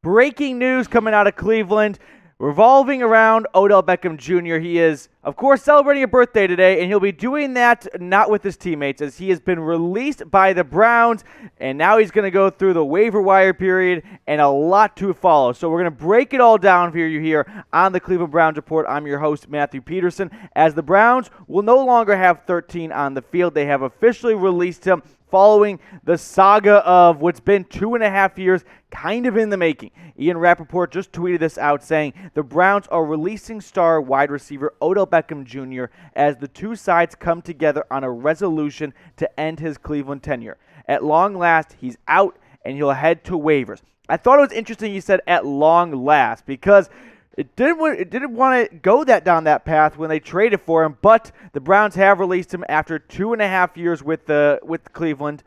breaking news coming out of Cleveland revolving around Odell Beckham Jr. He is, of course, celebrating a birthday today, and he'll be doing that not with his teammates, as he has been released by the Browns, and now he's going to go through the waiver wire period and a lot to follow. So we're going to break it all down for you here on the Cleveland Browns Report. I'm your host, Matthew Peterson, as the Browns will no longer have 13 on the field. They have officially released him following the saga of what's been 2.5 years kind of in the making. Ian Rappaport just tweeted this out saying the Browns are releasing star wide receiver Odell Beckham Jr. as the two sides come together on a resolution to end his Cleveland tenure. At long last, he's out and he'll head to waivers. I thought it was interesting he said at long last because it didn't want to go down that path when they traded for him, but the Browns have released him after 2.5 years with Cleveland.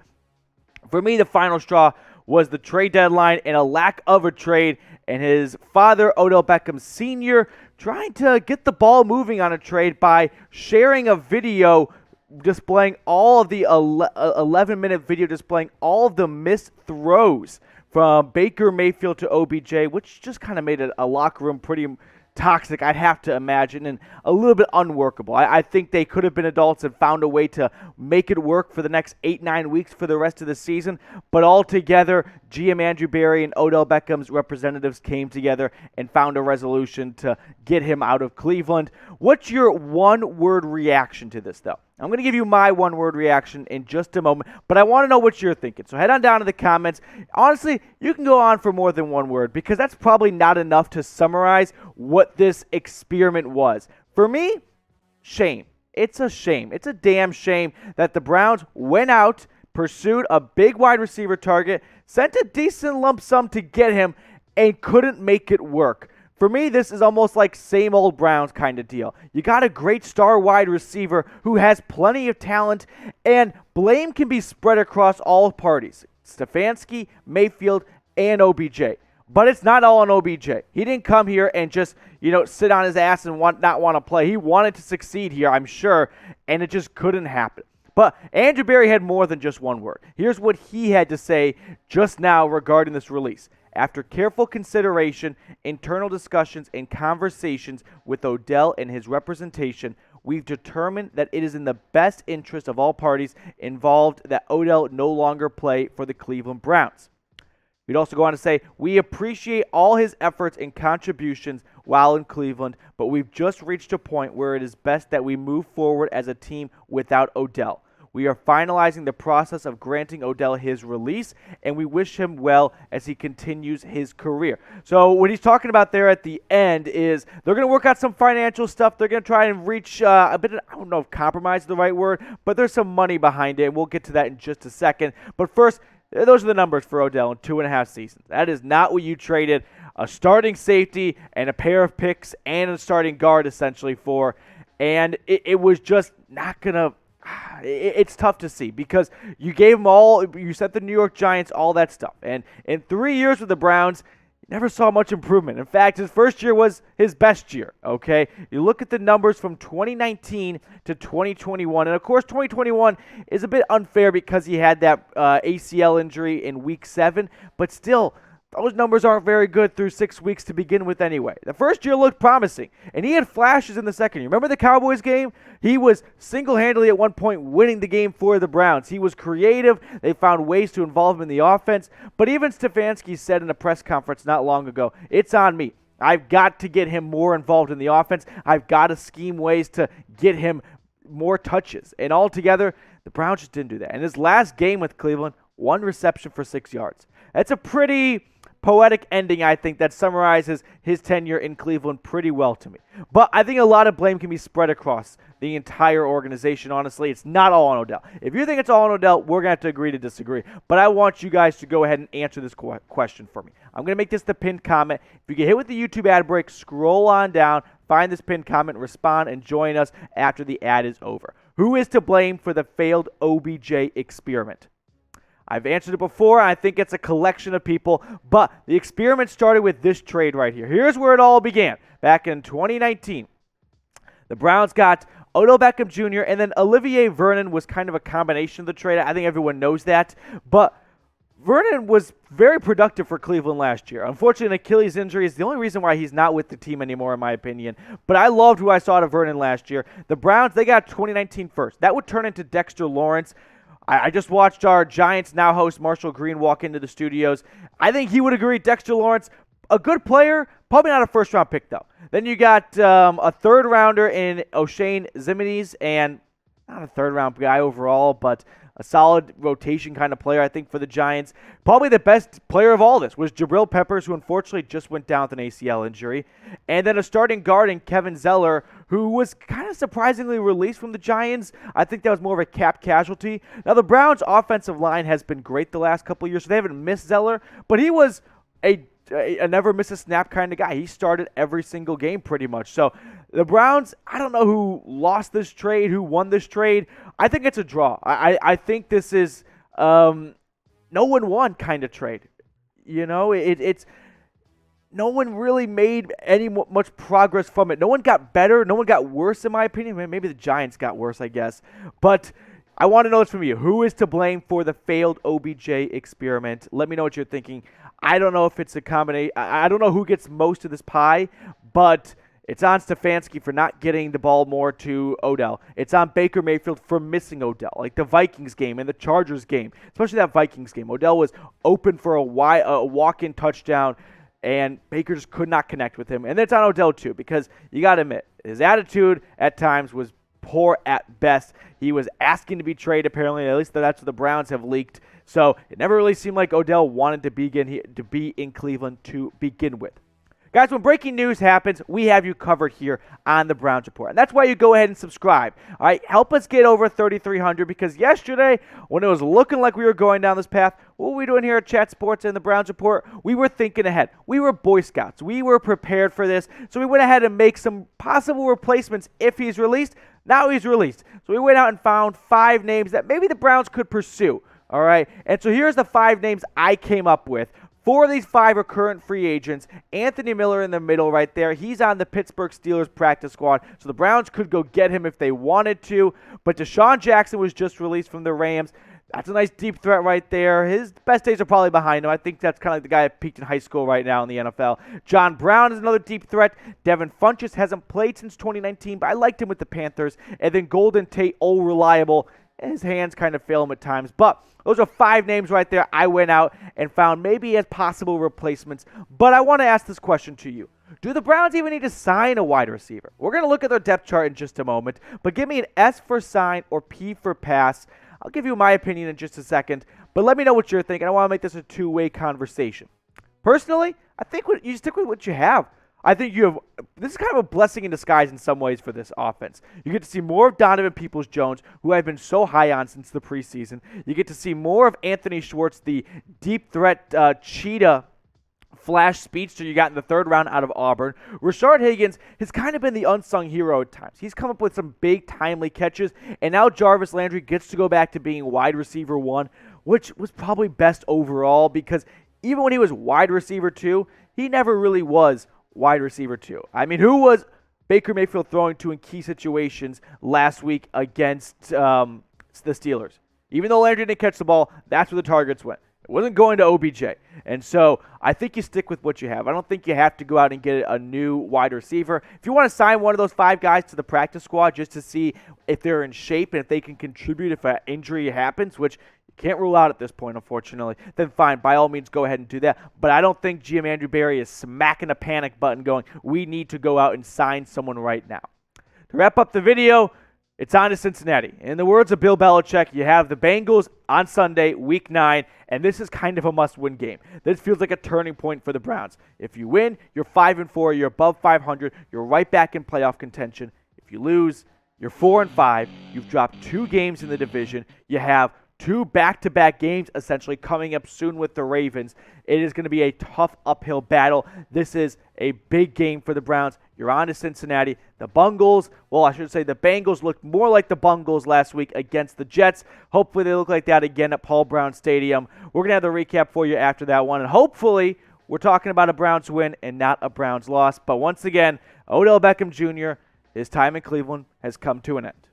For me, the final straw was the trade deadline and a lack of a trade, and his father, Odell Beckham Sr., trying to get the ball moving on a trade by sharing a video displaying all of the 11-minute video displaying all of the missed throws from Baker Mayfield to OBJ, which just kind of made a locker room pretty toxic, I'd have to imagine, and a little bit unworkable. I think they could have been adults and found a way to make it work for the next 8-9 weeks for the rest of the season, but altogether, GM Andrew Berry and Odell Beckham's representatives came together and found a resolution to get him out of Cleveland. What's your one-word reaction to this, though? I'm going to give you my one-word reaction in just a moment, but I want to know what you're thinking. So head on down to the comments. Honestly, you can go on for more than one word because that's probably not enough to summarize what this experiment was. For me, shame. It's a shame. It's a damn shame that the Browns went out, pursued a big wide receiver target, sent a decent lump sum to get him, and couldn't make it work. For me, this is almost like same old Browns kind of deal. You got a great star wide receiver who has plenty of talent, and blame can be spread across all parties. Stefanski, Mayfield, and OBJ. But it's not all on OBJ. He didn't come here and just, sit on his ass and not want to play. He wanted to succeed here, I'm sure, and it just couldn't happen. But Andrew Berry had more than just one word. Here's what he had to say just now regarding this release. After careful consideration, internal discussions, and conversations with Odell and his representation, we've determined that it is in the best interest of all parties involved that Odell no longer play for the Cleveland Browns. We'd also go on to say, we appreciate all his efforts and contributions while in Cleveland, but we've just reached a point where it is best that we move forward as a team without Odell. We are finalizing the process of granting Odell his release, and we wish him well as he continues his career. So what he's talking about there at the end is they're going to work out some financial stuff. They're going to try and reach a bit of, I don't know if compromise is the right word, but there's some money behind it, and we'll get to that in just a second. But first, those are the numbers for Odell in 2.5 seasons. That is not what you traded a starting safety and a pair of picks and a starting guard essentially for, and it was just not going to. It's tough to see because you gave them all, you sent the New York Giants all that stuff. And in 3 years with the Browns, you never saw much improvement. In fact, his first year was his best year, okay? You look at the numbers from 2019 to 2021. And, of course, 2021 is a bit unfair because he had that ACL injury in Week 7. But still, those numbers aren't very good through 6 weeks to begin with anyway. The first year looked promising, and he had flashes in the second year. Remember the Cowboys game? He was single-handedly at one point winning the game for the Browns. He was creative. They found ways to involve him in the offense. But even Stefanski said in a press conference not long ago, it's on me. I've got to get him more involved in the offense. I've got to scheme ways to get him more touches. And altogether, the Browns just didn't do that. And his last game with Cleveland, 1 reception for 6 yards. That's a pretty poetic ending, I think, that summarizes his tenure in Cleveland pretty well to me. But I think a lot of blame can be spread across the entire organization, honestly. It's not all on Odell. If you think it's all on Odell, we're going to have to agree to disagree. But I want you guys to go ahead and answer this question for me. I'm going to make this the pinned comment. If you get hit with the YouTube ad break, scroll on down, find this pinned comment, respond, and join us after the ad is over. Who is to blame for the failed OBJ experiment? I've answered it before. I think it's a collection of people, but the experiment started with this trade right here. Here's where it all began. Back in 2019, the Browns got Odell Beckham Jr., and then Olivier Vernon was kind of a combination of the trade. I think everyone knows that, but Vernon was very productive for Cleveland last year. Unfortunately, an Achilles injury is the only reason why he's not with the team anymore, in my opinion. But I loved who I saw to Vernon last year. The Browns, they got 2019 first. That would turn into Dexter Lawrence. I just watched our Giants now host Marshall Green walk into the studios. I think he would agree. Dexter Lawrence, a good player, probably not a first-round pick, though. Then you got a third-rounder in O'Shane Ximines, and not a third-round guy overall, but a solid rotation kind of player, I think, for the Giants. Probably the best player of all this was Jabril Peppers, who unfortunately just went down with an ACL injury. And then a starting guard in Kevin Zeller, who was kind of surprisingly released from the Giants. I think that was more of a cap casualty. Now, the Browns' offensive line has been great the last couple of years, so they haven't missed Zeller, but he was a never miss a snap kind of guy. He started every single game pretty much. So the Browns, I don't know who lost this trade, who won this trade. I think it's a draw. I think this is no one won kind of trade. You know, it's no one really made much progress from it. No one got better. No one got worse, in my opinion. Maybe the Giants got worse, I guess. But I want to know this from you. Who is to blame for the failed OBJ experiment? Let me know what you're thinking. I don't know if it's a combination. I don't know who gets most of this pie, but it's on Stefanski for not getting the ball more to Odell. It's on Baker Mayfield for missing Odell, like the Vikings game and the Chargers game, especially that Vikings game. Odell was open for a walk-in touchdown, and Baker just could not connect with him. And it's on Odell, too, because you got to admit, his attitude at times was poor at best. He was asking to be traded, apparently. At least that's what the Browns have leaked. So it never really seemed like Odell wanted to be in Cleveland to begin with. Guys, when breaking news happens, we have you covered here on the Browns Report. And that's why you go ahead and subscribe. All right, help us get over 3,300, because yesterday, when it was looking like we were going down this path, what were we doing here at Chat Sports and the Browns Report? We were thinking ahead. We were Boy Scouts. We were prepared for this. So we went ahead and make some possible replacements if he's released. Now he's released. So we went out and found 5 names that maybe the Browns could pursue. All right, and so here's the 5 names I came up with. 4 of these 5 are current free agents. Anthony Miller in the middle right there. He's on the Pittsburgh Steelers practice squad, so the Browns could go get him if they wanted to. But Deshaun Jackson was just released from the Rams. That's a nice deep threat right there. His best days are probably behind him. I think that's kind of like the guy that peaked in high school right now in the NFL. John Brown is another deep threat. Devin Funchess hasn't played since 2019, but I liked him with the Panthers. And then Golden Tate, reliable. His hands kind of fail him at times. But those are 5 names right there I went out and found maybe as possible replacements. But I want to ask this question to you. Do the Browns even need to sign a wide receiver? We're going to look at their depth chart in just a moment. But give me an S for sign or P for pass. I'll give you my opinion in just a second. But let me know what you're thinking. I want to make this a two-way conversation. Personally, I think you stick with what you have. I think this is kind of a blessing in disguise in some ways for this offense. You get to see more of Donovan Peoples-Jones, who I've been so high on since the preseason. You get to see more of Anthony Schwartz, the deep threat cheetah flash speedster you got in the 3rd round out of Auburn. Rashard Higgins has kind of been the unsung hero at times. He's come up with some big, timely catches, and now Jarvis Landry gets to go back to being wide receiver 1, which was probably best overall, because even when he was wide receiver 2, he never really was wide receiver 2. I mean, who was Baker Mayfield throwing to in key situations last week against the Steelers? Even though Landry didn't catch the ball, that's where the targets went. It wasn't going to OBJ. And so I think you stick with what you have. I don't think you have to go out and get a new wide receiver. If you want to sign one of those 5 guys to the practice squad just to see if they're in shape and if they can contribute if an injury happens, which can't rule out at this point, unfortunately, then fine, by all means, go ahead and do that. But I don't think GM Andrew Berry is smacking a panic button going, we need to go out and sign someone right now. To wrap up the video, it's on to Cincinnati. In the words of Bill Belichick, you have the Bengals on Sunday, Week 9, and this is kind of a must-win game. This feels like a turning point for the Browns. If you win, you're 5-4, you're above 500, you're right back in playoff contention. If you lose, you're 4-5, you've dropped 2 games in the division, you have 2 back-to-back games essentially coming up soon with the Ravens. It is going to be a tough uphill battle. This is a big game for the Browns. You're on to Cincinnati. The Bengals, well, I should say the Bengals looked more like the Bengals last week against the Jets. Hopefully they look like that again at Paul Brown Stadium. We're going to have the recap for you after that one. And hopefully we're talking about a Browns win and not a Browns loss. But once again, Odell Beckham Jr., his time in Cleveland has come to an end.